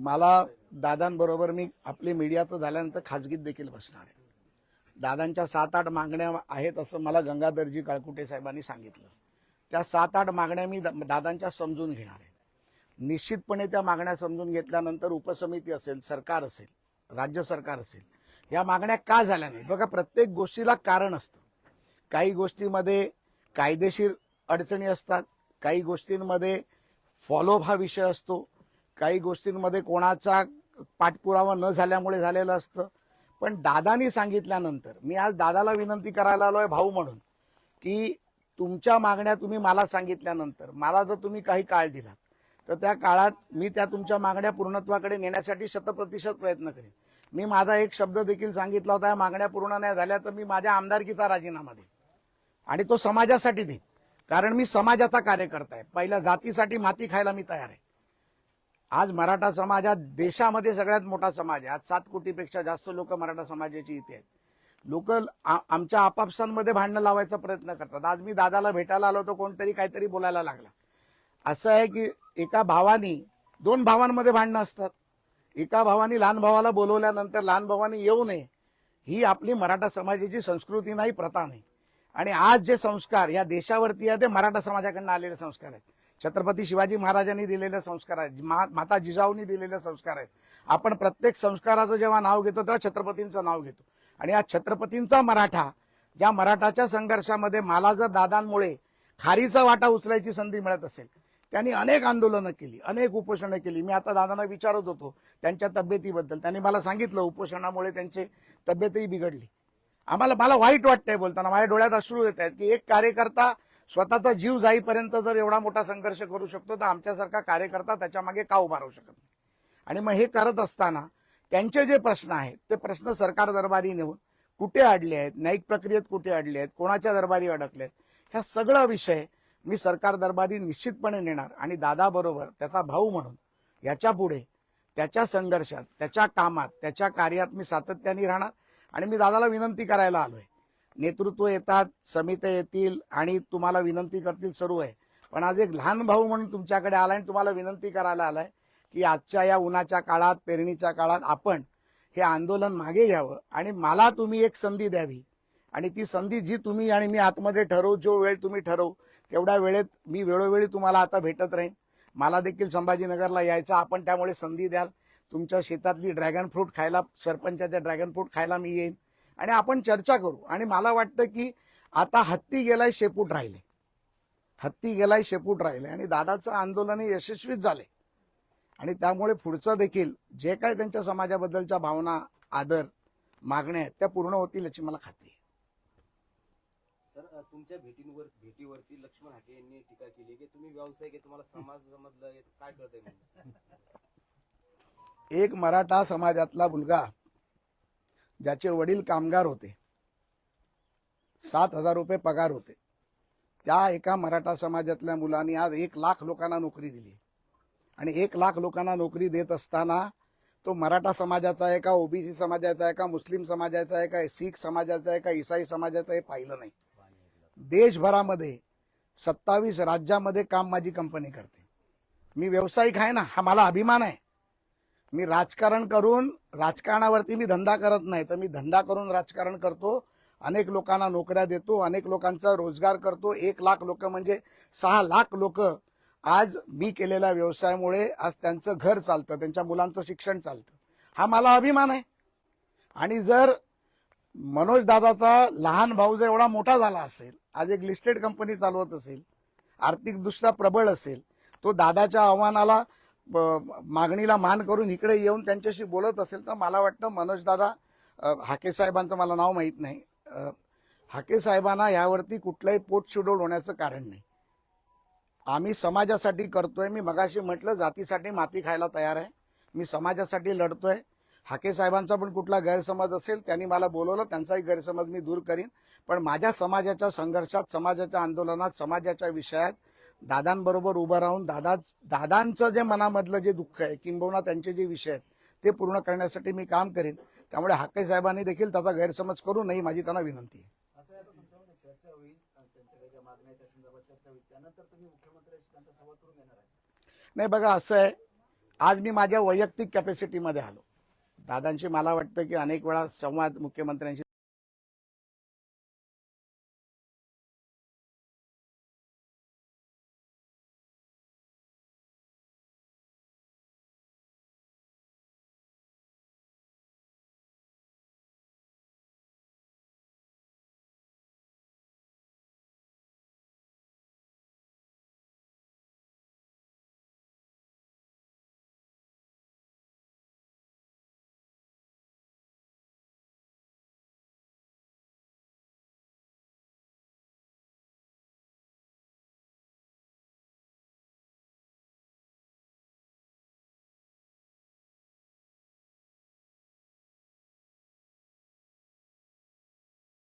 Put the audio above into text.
मला दादांबरोबर मी आपली मीडियाचं झाल्यानंतर खाजगीत देखील बसणार आहे. दादांच्या 7-8 मागण्या आहेत असं मला गंगाधरजी काळकुटे साहेबांनी सांगितलं. त्या 7-8 मागण्या मी दादांच्या समजून घेणार आहे. निश्चितपणे त्या मागण्या समजून घेतल्यानंतर उपसमिती असेल, सरकार असेल, राज्य सरकार असेल, या मागण्या का झाल्या नाही. बघा, प्रत्येक गोष्टीला कारण असतं. काही गोष्टीमध्ये कायदेशीर अडचणी असतात, काही गोष्टींमध्ये फॉलोअप हा विषय असतो, काही गोष्टींमध्ये कोणाचा पाठपुरावा न झाल्यामुळे झालेलं असतं. पण दादानी सांगितल्यानंतर मी आज दादाला विनंती करायला आलोय भाऊ म्हणून, की तुमच्या मागण्या तुम्ही मला सांगितल्यानंतर मला जर तुम्ही काही काळ दिला तर त्या काळात मी त्या तुमच्या मागण्या पूर्णत्वाकडे नेण्यासाठी 100% प्रयत्न करेन. मी माझा एक शब्द देखील सांगितला होता, या मागण्या पूर्ण नाही झाल्या तर मी माझ्या आमदारकीचा राजीनामा देईन आणि तो समाजासाठी देईन. कारण मी समाजाचा कार्यकर्ता आहे. पहिल्या जातीसाठी माती खायला मी तयार आहे. आज मराठा समाज हा देशामध्ये सगळ्यात मोठा समाज आहे. आज 7 कोटीपेक्षा जास्त लोक मराठा समाजाची इथे आहेत. लोक आमच्या आपापसांमध्ये भांडणं लावायचा प्रयत्न करतात. आज मी दादाला भेटायला आलो तर कोणतरी काहीतरी बोलायला लागला. असं आहे की एका भावानी 2 भावांमध्ये भांडणं असतात. एका भावानी लहान भावाला बोलवल्यानंतर लहान भावानी येऊ नये, ही आपली मराठा समाजाची संस्कृती नाही, प्रथा नाही. आणि आज जे संस्कार या देशावरती आहे ते मराठा समाजाकडून आलेले संस्कार आहेत. छत्रपती शिवाजी महाराजांनी दिलेले संस्कार आहेत, माता जिजाऊंनी दिलेले संस्कार आहेत. आपण प्रत्येक संस्काराचं जेव्हा नाव घेतो तेव्हा छत्रपतींचं नाव घेतो. आणि या छत्रपतींचा मराठा, ज्या मराठाच्या संघर्षामध्ये मला जर दादांमुळे खारीचा वाटा उचलायची संधी मिळत असेल, त्यांनी अनेक आंदोलनं केली, अनेक उपोषणं केली. मी आता दादांना विचारत होतो त्यांच्या तब्येतीबद्दल. त्यांनी मला सांगितलं उपोषणामुळे त्यांची तब्येतही बिघडली. मला वाईट वाटतंय बोलताना, माझ्या डोळ्यात अश्रू येत आहेत की एक कार्यकर्ता स्वतःचा जीव जाईपर्यंत जर एवढा मोठा संघर्ष करू शकतो तर आमच्यासारखा कार्यकर्ता त्याच्या मागे का उभा राहू शकत नाही. आणि मग हे करत असताना त्यांचे जे प्रश्न आहेत ते प्रश्न सरकार दरबारी नेऊन कुठे अडले आहेत, न्यायिक प्रक्रियेत कुठे अडले आहेत, कोणाच्या दरबारी अडकले आहेत, ह्या सगळा विषय मी सरकार दरबारी निश्चितपणे नेणार. आणि दादाबरोबर त्याचा भाऊ म्हणून याच्या पुढे त्याच्या संघर्षात, त्याच्या कामात, त्याच्या कार्यात मी सातत्याने राहणार. आणि मी दादाला विनंती करायला आलोय, नेतृत्व येतात, समित्या येतील आणि तुम्हाला विनंती करतील, सर्व आहे. पण आज एक लहान भाऊ म्हणून तुमच्याकडे आलाय आणि तुम्हाला विनंती करायला आलाय की आजच्या या उन्हाच्या काळात, पेरणीच्या काळात आपण हे आंदोलन मागे घ्यावं आणि मला तुम्ही एक संधी द्यावी. आणि ती संधी जी तुम्ही आणि मी आतमध्ये ठरवू, जो वेळ तुम्ही ठरवू तेवढ्या वेळेत मी वेळोवेळी तुम्हाला आता भेटत राहीन. मला देखील संभाजीनगरला यायचं, आपण त्यामुळे संधी द्याल. तुमच्या शेतातली ड्रॅगन फ्रूट खायला, सरपंचाच्या ड्रॅगन फ्रूट खायला मी येईन आणि आपण चर्चा करू. आणि मला वाटतं की आता हत्ती गेलाय शेपूट राहिले, हत्ती गेलाय शेपूट राहिले आणि दादाचं आंदोलन यशस्वीच झाले. आणि त्यामुळे पुढचं देखील जे काय त्यांच्या समाजाबद्दलच्या भावना, आदर, मागण्या आहेत त्या पूर्ण होतील याची मला खात्री आहे. सर, तुमच्या भेटीवरती लक्ष्मण हाके यांनी टीका केली की तुम्ही व्यावसायिक आहे, तुम्हाला समाज समजलं काय कळतंय म्हणून. एक मराठा समाजातला मुलगा ज्याचे वडील कामगार होते, 7,000 रुपये पगार होते, त्या एका मराठा समाजातल्या मुलांनी आज 1 लाख लोकांना नोकरी दिली. आणि 1 लाख लोकांना नोकरी देत असताना तो मराठा समाजाचा आहे का, ओबीसी समाजाचा आहे का, मुस्लिम समाजाचा आहे का, शीख समाजाचा आहे का, ईसाई समाजाचा आहे, पाहिलं नाही. देशभरामध्ये 27 राज्यामध्ये काम माझी कंपनी करते. मी व्यावसायिक आहे ना, हा मला अभिमान आहे. मी राजकारण करून, राजकारणावरती मी धंदा करत नाही, तर मी धंदा करून राजकारण करतो. अनेक लोकांना नोकऱ्या देतो, अनेक लोकांचा रोजगार करतो. 1 लाख लोक म्हणजे 6 लाख लोक आज मी केलेल्या व्यवसायामुळे आज त्यांचं घर चालतं, त्यांच्या मुलांचं शिक्षण चालतं. हा मला अभिमान आहे. आणि जर मनोज दादाचा लहान भाऊ जर एवढा मोठा झाला असेल, आज एक लिस्टेड कंपनी चालवत असेल, आर्थिकदृष्ट्या प्रबळ असेल, तो दादाच्या आव्हानाला, मागणीला मान करून इकडे येऊन त्यांच्याशी बोलत असेल, तर मला वाटतं मनोज दादा, हाके साहेबांचं मला नाव माहीत नाही, हाके साहेबांना यावरती कुठलंही पोटशिडोल होण्याचं कारण नाही. आम्ही समाजासाठी करतोय. मी मगाशी म्हटलं जातीसाठी माती खायला तयार आहे. मी समाजासाठी लढतोय. हाके साहेबांचा पण कुठला गैरसमज असेल, त्यांनी मला बोलवलं, त्यांचाही गैरसमज मी दूर करीन. पण माझ्या समाजाच्या संघर्षात, समाजाच्या आंदोलनात, समाजाच्या विषयात दादांबरोबर उभं राहून दादांचं जे मनामधलं जे दुःख आहे, किंबहुना त्यांचे जे विषय आहेत ते पूर्ण करण्यासाठी मी काम करीन. त्यामुळे हाके साहेबांनी देखील त्याचा गैरसमज करू नये, माझी त्यांना विनंती आहे. नाही बघा, असं आहे, आज मी माझ्या वैयक्तिक कॅपॅसिटीमध्ये आलो. दादांशी मला वाटतं की अनेक वेळा संवाद मुख्यमंत्र्यांशी